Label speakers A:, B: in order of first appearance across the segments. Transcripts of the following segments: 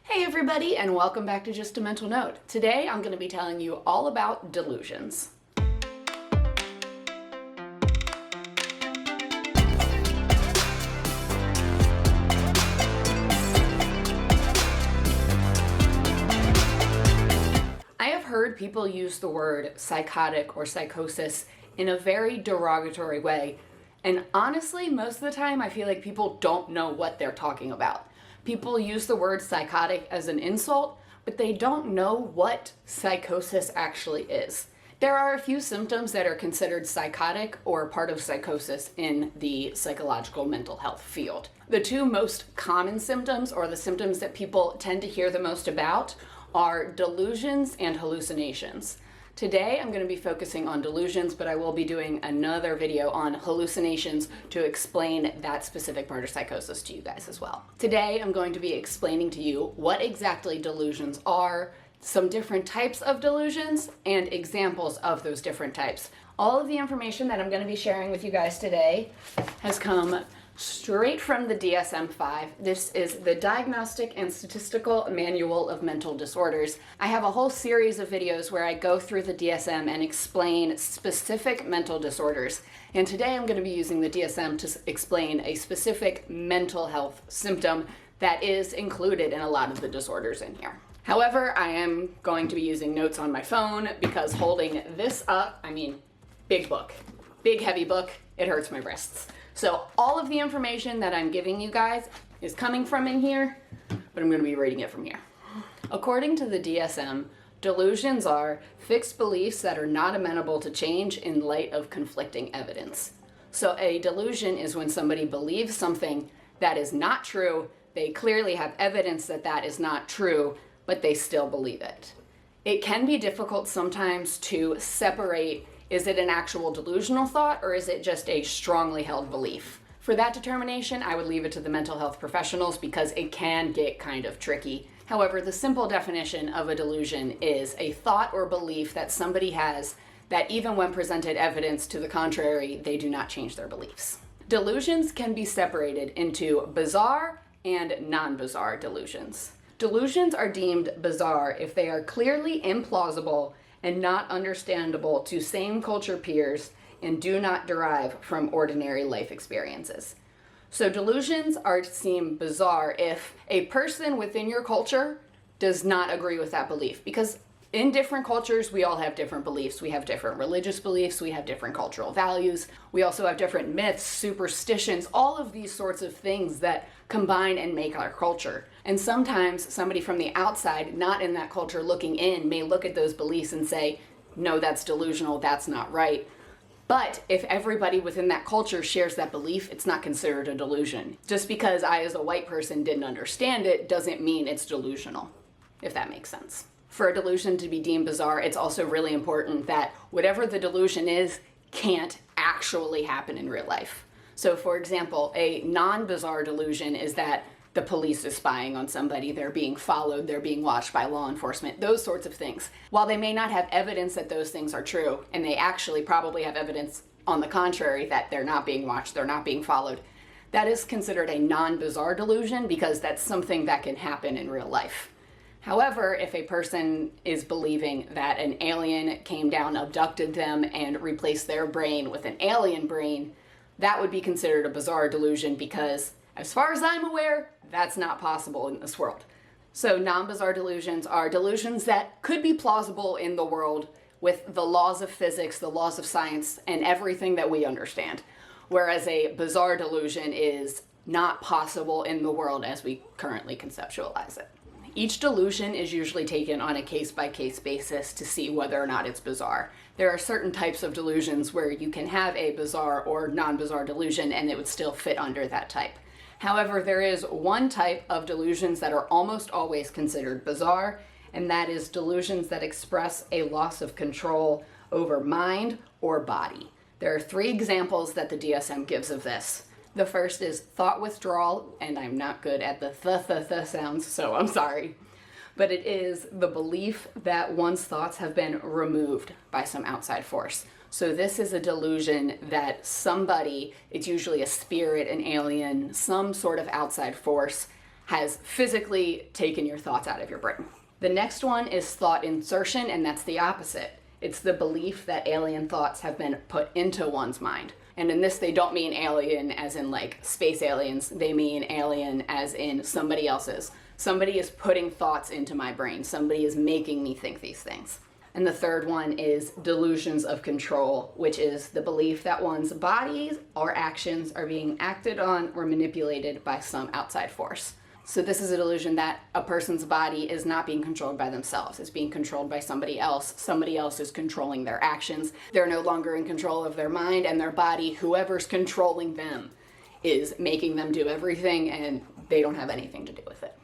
A: Hey everybody, and welcome back to Just a Mental Note. Today I'm going to be telling you all about delusions. I have heard people use the word psychotic or psychosis in a very derogatory way, and honestly, most of the time I feel like people don't know what they're talking about. People use the word psychotic as an insult, but they don't know what psychosis actually is. There are a few symptoms that are considered psychotic or part of psychosis in the psychological mental health field. The two most common symptoms, or the symptoms that people tend to hear the most about, are delusions and hallucinations. Today I'm going to be focusing on delusions, but I will be doing another video on hallucinations to explain that specific part of psychosis to you guys as well. Today I'm going to be explaining to you what exactly delusions are, some different types of delusions, and examples of those different types. All of the information that I'm going to be sharing with you guys today has come straight from the DSM-5. This is the Diagnostic and Statistical Manual of Mental Disorders. I have a whole series of videos where I go through the DSM and explain specific mental disorders. And today I'm going to be using the DSM to explain a specific mental health symptom that is included in a lot of the disorders in here. However, I am going to be using notes on my phone because holding this up, big book, big heavy book, it hurts my wrists. So all of the information that I'm giving you guys is coming from in here, but I'm going to be reading it from here. According to the DSM, delusions are fixed beliefs that are not amenable to change in light of conflicting evidence. So a delusion is when somebody believes something that is not true. They clearly have evidence that that is not true, but they still believe it. It can be difficult sometimes to separate, is it an actual delusional thought or is it just a strongly held belief? For that determination, I would leave it to the mental health professionals because it can get kind of tricky. However, the simple definition of a delusion is a thought or belief that somebody has that even when presented evidence to the contrary, they do not change their beliefs. Delusions can be separated into bizarre and non-bizarre delusions. Delusions are deemed bizarre if they are clearly implausible and not understandable to same culture peers and do not derive from ordinary life experiences. So delusions seem bizarre if a person within your culture does not agree with that belief, because in different cultures, we all have different beliefs. We have different religious beliefs, we have different cultural values, we also have different myths, superstitions, all of these sorts of things that combine and make our culture. And sometimes somebody from the outside, not in that culture looking in, may look at those beliefs and say, no, that's delusional, that's not right. But if everybody within that culture shares that belief, it's not considered a delusion. Just because I as a white person didn't understand it doesn't mean it's delusional, if that makes sense. For a delusion to be deemed bizarre, it's also really important that whatever the delusion is can't actually happen in real life. So for example, a non-bizarre delusion is that the police is spying on somebody, they're being followed, they're being watched by law enforcement, those sorts of things. While they may not have evidence that those things are true, and they actually probably have evidence on the contrary that they're not being watched, they're not being followed, that is considered a non-bizarre delusion because that's something that can happen in real life. However, if a person is believing that an alien came down, abducted them, and replaced their brain with an alien brain, that would be considered a bizarre delusion because, as far as I'm aware, that's not possible in this world. So non-bizarre delusions are delusions that could be plausible in the world with the laws of physics, the laws of science, and everything that we understand. Whereas a bizarre delusion is not possible in the world as we currently conceptualize it. Each delusion is usually taken on a case-by-case basis to see whether or not it's bizarre. There are certain types of delusions where you can have a bizarre or non-bizarre delusion and it would still fit under that type. However, there is one type of delusions that are almost always considered bizarre, and that is delusions that express a loss of control over mind or body. There are 3 examples that the DSM gives of this. The first is thought withdrawal, and I'm not good at the th sounds, so I'm sorry. But it is the belief that one's thoughts have been removed by some outside force. So this is a delusion that somebody, it's usually a spirit, an alien, some sort of outside force, has physically taken your thoughts out of your brain. The next one is thought insertion, and that's the opposite. It's the belief that alien thoughts have been put into one's mind. And in this, they don't mean alien as in like space aliens. They mean alien as in somebody else's. Somebody is putting thoughts into my brain. Somebody is making me think these things. And the third one is delusions of control, which is the belief that one's bodies or actions are being acted on or manipulated by some outside force. So this is a delusion that a person's body is not being controlled by themselves. It's being controlled by somebody else. Somebody else is controlling their actions. They're no longer in control of their mind and their body. Whoever's controlling them is making them do everything, and they don't have anything to do with it.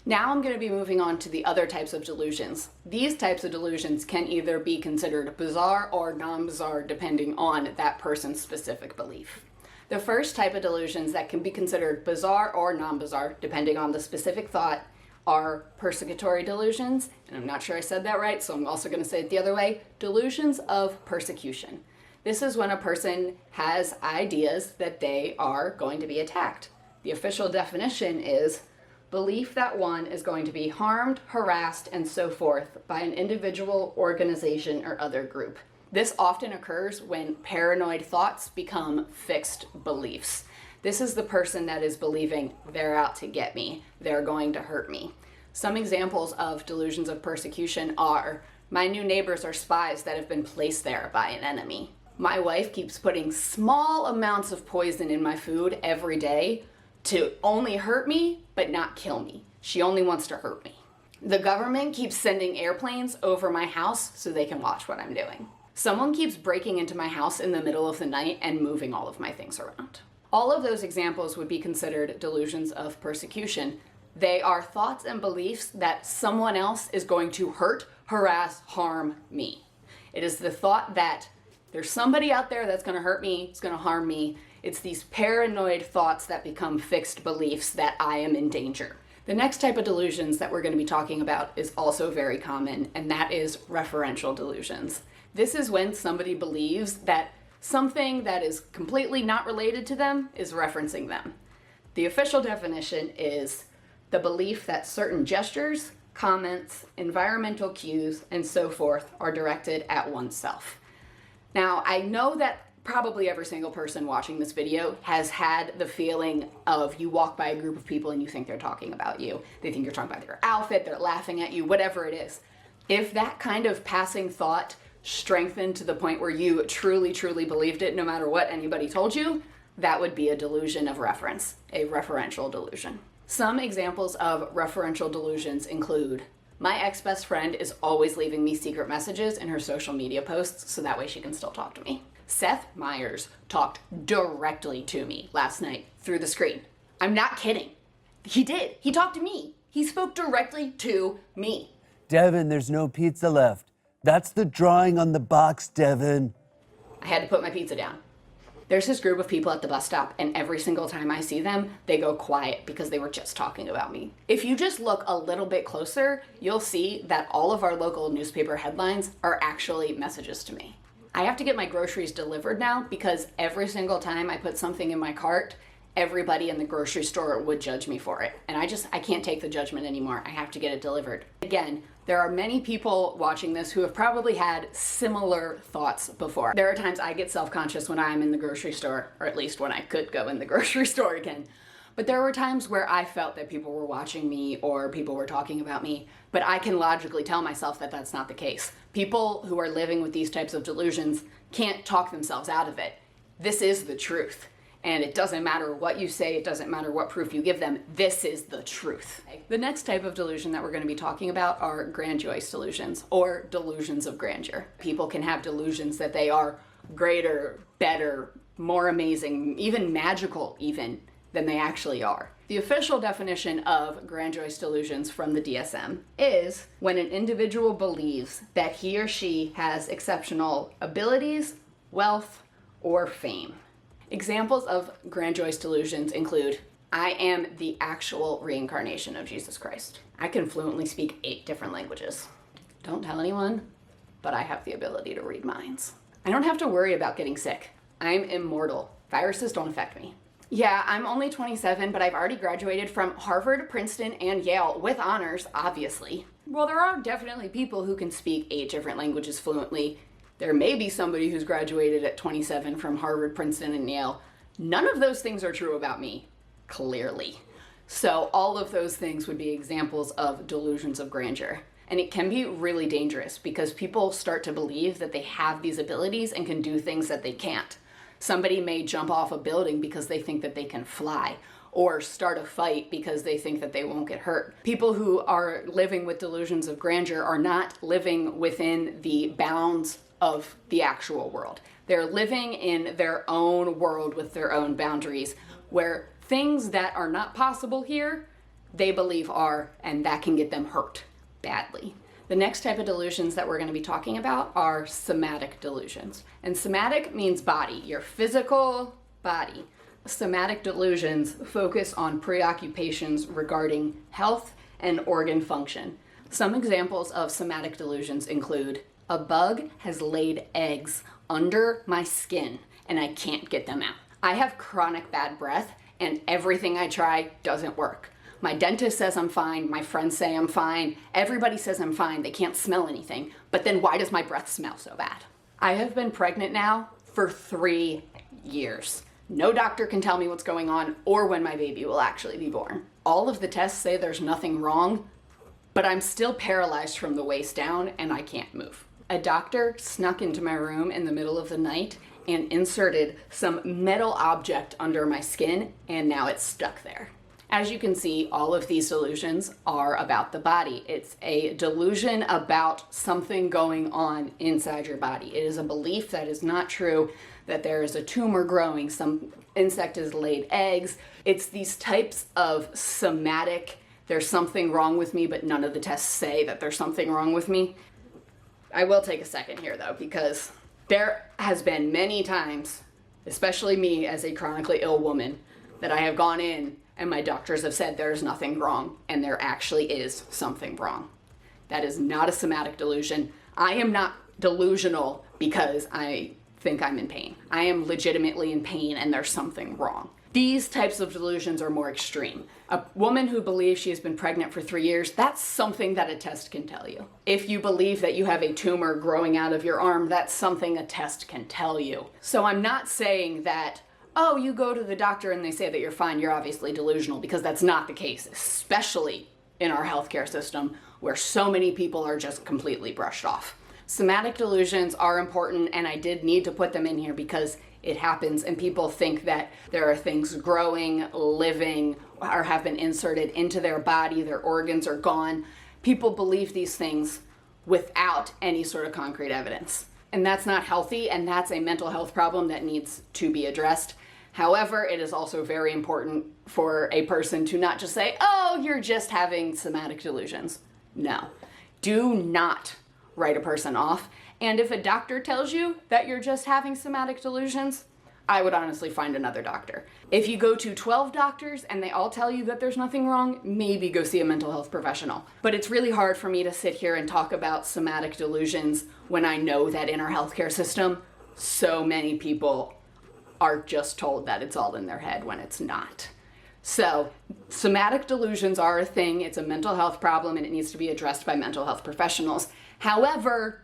A: Now I'm going to be moving on to the other types of delusions. These types of delusions can either be considered bizarre or non-bizarre depending on that person's specific belief. The first type of delusions that can be considered bizarre or non-bizarre, depending on the specific thought, are persecutory delusions. And I'm not sure I said that right, so I'm also going to say it the other way. Delusions of persecution. This is when a person has ideas that they are going to be attacked. The official definition is belief that one is going to be harmed, harassed, and so forth by an individual, organization, or other group. This often occurs when paranoid thoughts become fixed beliefs. This is the person that is believing they're out to get me, they're going to hurt me. Some examples of delusions of persecution are, my new neighbors are spies that have been placed there by an enemy. My wife keeps putting small amounts of poison in my food every day to only hurt me, but not kill me. She only wants to hurt me. The government keeps sending airplanes over my house so they can watch what I'm doing. Someone keeps breaking into my house in the middle of the night and moving all of my things around. All of those examples would be considered delusions of persecution. They are thoughts and beliefs that someone else is going to hurt, harass, harm me. It is the thought that there's somebody out there that's going to hurt me, it's going to harm me. It's these paranoid thoughts that become fixed beliefs that I am in danger. The next type of delusions that we're going to be talking about is also very common, and that is referential delusions. This is when somebody believes that something that is completely not related to them is referencing them. The official definition is the belief that certain gestures, comments, environmental cues, and so forth are directed at oneself. Now, I know that probably every single person watching this video has had the feeling of you walk by a group of people and you think they're talking about you. They think you're talking about their outfit, they're laughing at you, whatever it is. If that kind of passing thought strengthened to the point where you truly, truly believed it no matter what anybody told you, that would be a delusion of reference, a referential delusion. Some examples of referential delusions include, my ex-best friend is always leaving me secret messages in her social media posts so that way she can still talk to me. Seth Meyers talked directly to me last night through the screen. I'm not kidding. He did. He talked to me. He spoke directly to me.
B: Devin, there's no pizza left. That's the drawing on the box, Devin.
A: I had to put my pizza down. There's this group of people at the bus stop, and every single time I see them, they go quiet because they were just talking about me. If you just look a little bit closer, you'll see that all of our local newspaper headlines are actually messages to me. I have to get my groceries delivered now because every single time I put something in my cart, everybody in the grocery store would judge me for it. And I can't take the judgment anymore. I have to get it delivered. Again, there are many people watching this who have probably had similar thoughts before. There are times I get self-conscious when I'm in the grocery store, or at least when I could go in the grocery store again. But there were times where I felt that people were watching me or people were talking about me, but I can logically tell myself that that's not the case. People who are living with these types of delusions can't talk themselves out of it. This is the truth. And it doesn't matter what you say, it doesn't matter what proof you give them, this is the truth. The next type of delusion that we're going to be talking about are grandiose delusions, or delusions of grandeur. People can have delusions that they are greater, better, more amazing, even magical even, than they actually are. The official definition of grandiose delusions from the DSM is when an individual believes that he or she has exceptional abilities, wealth, or fame. Examples of grandiose delusions include, I am the actual reincarnation of Jesus Christ. I can fluently speak 8 different languages. Don't tell anyone, but I have the ability to read minds. I don't have to worry about getting sick. I'm immortal. Viruses don't affect me. Yeah, I'm only 27, but I've already graduated from Harvard, Princeton, and Yale with honors, obviously. While there are definitely people who can speak 8 different languages fluently, there may be somebody who's graduated at 27 from Harvard, Princeton, and Yale. None of those things are true about me, clearly. So all of those things would be examples of delusions of grandeur. And it can be really dangerous because people start to believe that they have these abilities and can do things that they can't. Somebody may jump off a building because they think that they can fly, or start a fight because they think that they won't get hurt. People who are living with delusions of grandeur are not living within the bounds of the actual world. They're living in their own world with their own boundaries, where things that are not possible here, they believe are, and that can get them hurt badly. The next type of delusions that we're going to be talking about are somatic delusions. And somatic means body, your physical body. Somatic delusions focus on preoccupations regarding health and organ function. Some examples of somatic delusions include a bug has laid eggs under my skin and I can't get them out. I have chronic bad breath and everything I try doesn't work. My dentist says I'm fine, my friends say I'm fine, everybody says I'm fine, they can't smell anything, but then why does my breath smell so bad? I have been pregnant now for 3 years. No doctor can tell me what's going on or when my baby will actually be born. All of the tests say there's nothing wrong, but I'm still paralyzed from the waist down and I can't move. A doctor snuck into my room in the middle of the night and inserted some metal object under my skin, and now it's stuck there. As you can see, all of these delusions are about the body. It's a delusion about something going on inside your body. It is a belief that is not true, that there is a tumor growing, some insect has laid eggs. It's these types of somatic, there's something wrong with me, but none of the tests say that there's something wrong with me. I will take a second here though, because there has been many times, especially me as a chronically ill woman, that I have gone in and my doctors have said there's nothing wrong, and there actually is something wrong. That is not a somatic delusion. I am not delusional because I think I'm in pain. I am legitimately in pain and there's something wrong. These types of delusions are more extreme. A woman who believes she has been pregnant for 3 years, that's something that a test can tell you. If you believe that you have a tumor growing out of your arm, that's something a test can tell you. So I'm not saying that, oh, you go to the doctor and they say that you're fine, you're obviously delusional, because that's not the case, especially in our healthcare system where so many people are just completely brushed off. Somatic delusions are important, and I did need to put them in here because it happens and people think that there are things growing, living, or have been inserted into their body, their organs are gone. People believe these things without any sort of concrete evidence. And that's not healthy, and that's a mental health problem that needs to be addressed. However, it is also very important for a person to not just say, oh, you're just having somatic delusions. No. Do not write a person off. And if a doctor tells you that you're just having somatic delusions, I would honestly find another doctor. If you go to 12 doctors and they all tell you that there's nothing wrong, maybe go see a mental health professional. But it's really hard for me to sit here and talk about somatic delusions when I know that in our healthcare system, so many people are just told that it's all in their head when it's not. So somatic delusions are a thing. It's a mental health problem and it needs to be addressed by mental health professionals. However,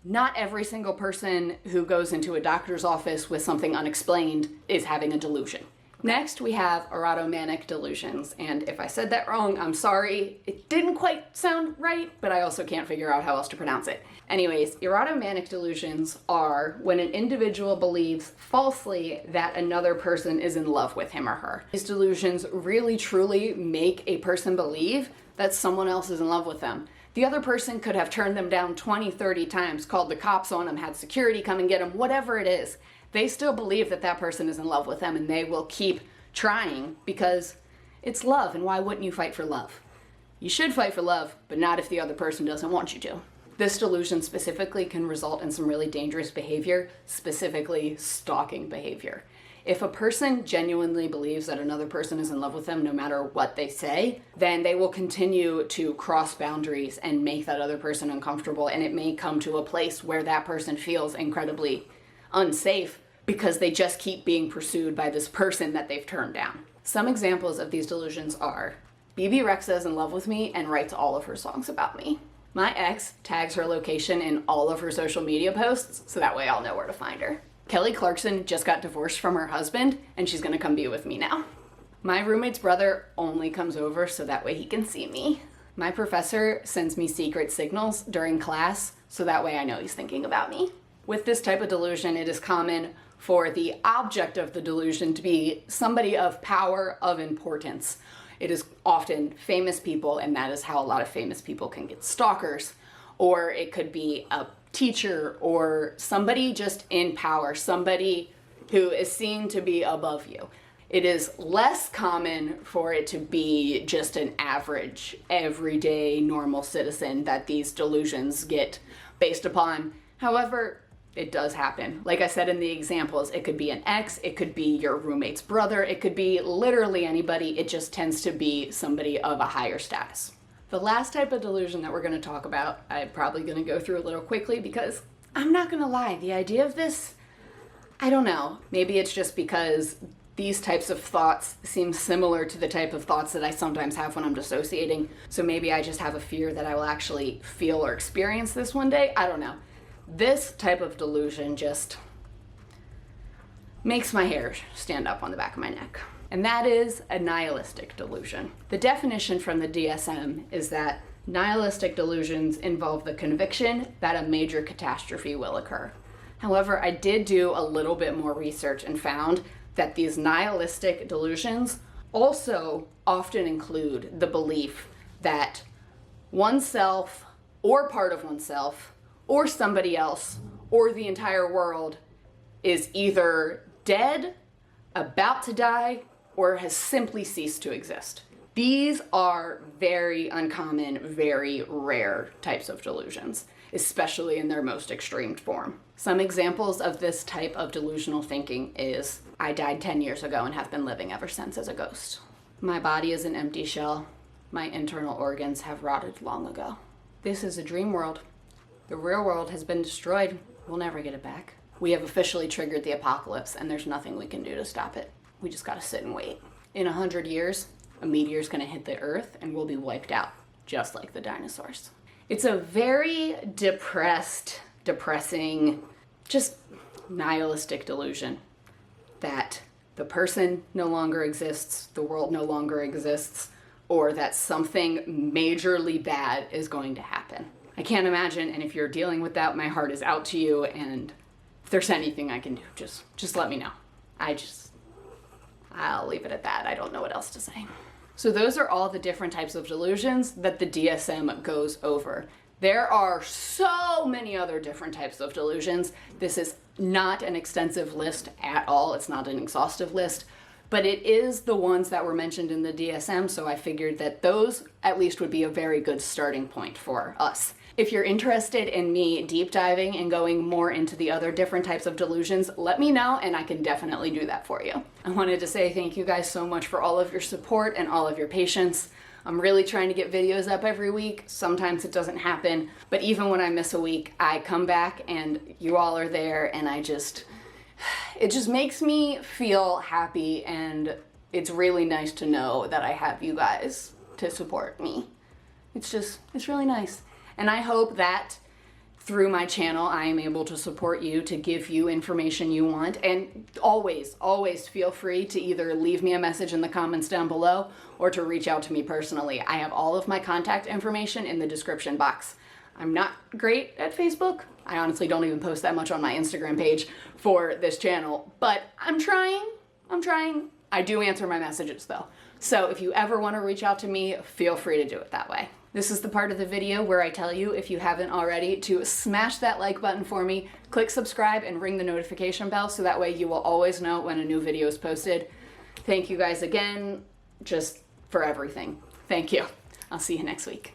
A: not every single person who goes into a doctor's office with something unexplained is having a delusion. Next, we have erotomanic delusions. And if I said that wrong, I'm sorry. It didn't quite sound right, but I also can't figure out how else to pronounce it. Anyways, erotomanic delusions are when an individual believes falsely that another person is in love with him or her. These delusions really truly make a person believe that someone else is in love with them. The other person could have turned them down 20, 30 times, called the cops on them, had security come and get them, whatever it is. They still believe that that person is in love with them and they will keep trying because it's love, and why wouldn't you fight for love? You should fight for love, but not if the other person doesn't want you to. This delusion specifically can result in some really dangerous behavior, specifically stalking behavior. If a person genuinely believes that another person is in love with them, no matter what they say, then they will continue to cross boundaries and make that other person uncomfortable, and it may come to a place where that person feels incredibly unsafe because they just keep being pursued by this person that they've turned down. Some examples of these delusions are BB Rexa is in love with me and writes all of her songs about me. My ex tags her location in all of her social media posts, so that way I'll know where to find her. Kelly Clarkson just got divorced from her husband, and she's gonna come be with me now. My roommate's brother only comes over so that way he can see me. My professor sends me secret signals during class, so that way I know he's thinking about me. With this type of delusion, it is common for the object of the delusion to be somebody of power, of importance. It is often famous people, and that is how a lot of famous people can get stalkers. Or it could be a teacher or somebody just in power, somebody who is seen to be above you. It is less common for it to be just an average, everyday, normal citizen that these delusions get based upon. However, it does happen. Like I said in the examples, it could be an ex, it could be your roommate's brother, it could be literally anybody. It just tends to be somebody of a higher status. The last type of delusion that we're going to talk about, I'm probably going to go through a little quickly because I'm not going to lie, the idea of this, I don't know. Maybe it's just because these types of thoughts seem similar to the type of thoughts that I sometimes have when I'm dissociating. So maybe I just have a fear that I will actually feel or experience this one day. I don't know. This type of delusion just makes my hair stand up on the back of my neck. And that is a nihilistic delusion. The definition from the DSM is that nihilistic delusions involve the conviction that a major catastrophe will occur. However, I did do a little bit more research and found that these nihilistic delusions also often include the belief that oneself or part of oneself or somebody else or the entire world is either dead, about to die, or has simply ceased to exist. These are very uncommon, very rare types of delusions, especially in their most extreme form. Some examples of this type of delusional thinking is, I died 10 years ago and have been living ever since as a ghost. My body is an empty shell. My internal organs have rotted long ago. This is a dream world. The real world has been destroyed. We'll never get it back. We have officially triggered the apocalypse, and there's nothing we can do to stop it. We just gotta sit and wait. In 100 years, a meteor's gonna hit the Earth, and we'll be wiped out, just like the dinosaurs. It's a very depressing, just nihilistic delusion that the person no longer exists, the world no longer exists, or that something majorly bad is going to happen. I can't imagine, and if you're dealing with that, my heart is out to you, and if there's anything I can do, just let me know. I'll leave it at that. I don't know what else to say. So those are all the different types of delusions that the DSM goes over. There are so many other different types of delusions. This is not an extensive list at all. It's not an exhaustive list, but it is the ones that were mentioned in the DSM, so I figured that those at least would be a very good starting point for us. If you're interested in me deep diving and going more into the other different types of delusions, let me know and I can definitely do that for you. I wanted to say thank you guys so much for all of your support and all of your patience. I'm really trying to get videos up every week. Sometimes it doesn't happen, but even when I miss a week, I come back and you all are there, and it just makes me feel happy, and it's really nice to know that I have you guys to support me. It's really nice. And I hope that through my channel, I am able to support you, to give you information you want. And always feel free to either leave me a message in the comments down below or to reach out to me personally. I have all of my contact information in the description box. I'm not great at Facebook. I honestly don't even post that much on my Instagram page for this channel, but I'm trying. I do answer my messages though. So if you ever want to reach out to me, feel free to do it that way. This is the part of the video where I tell you, if you haven't already, to smash that like button for me, click subscribe, and ring the notification bell so that way you will always know when a new video is posted. Thank you guys again, just for everything. Thank you. I'll see you next week.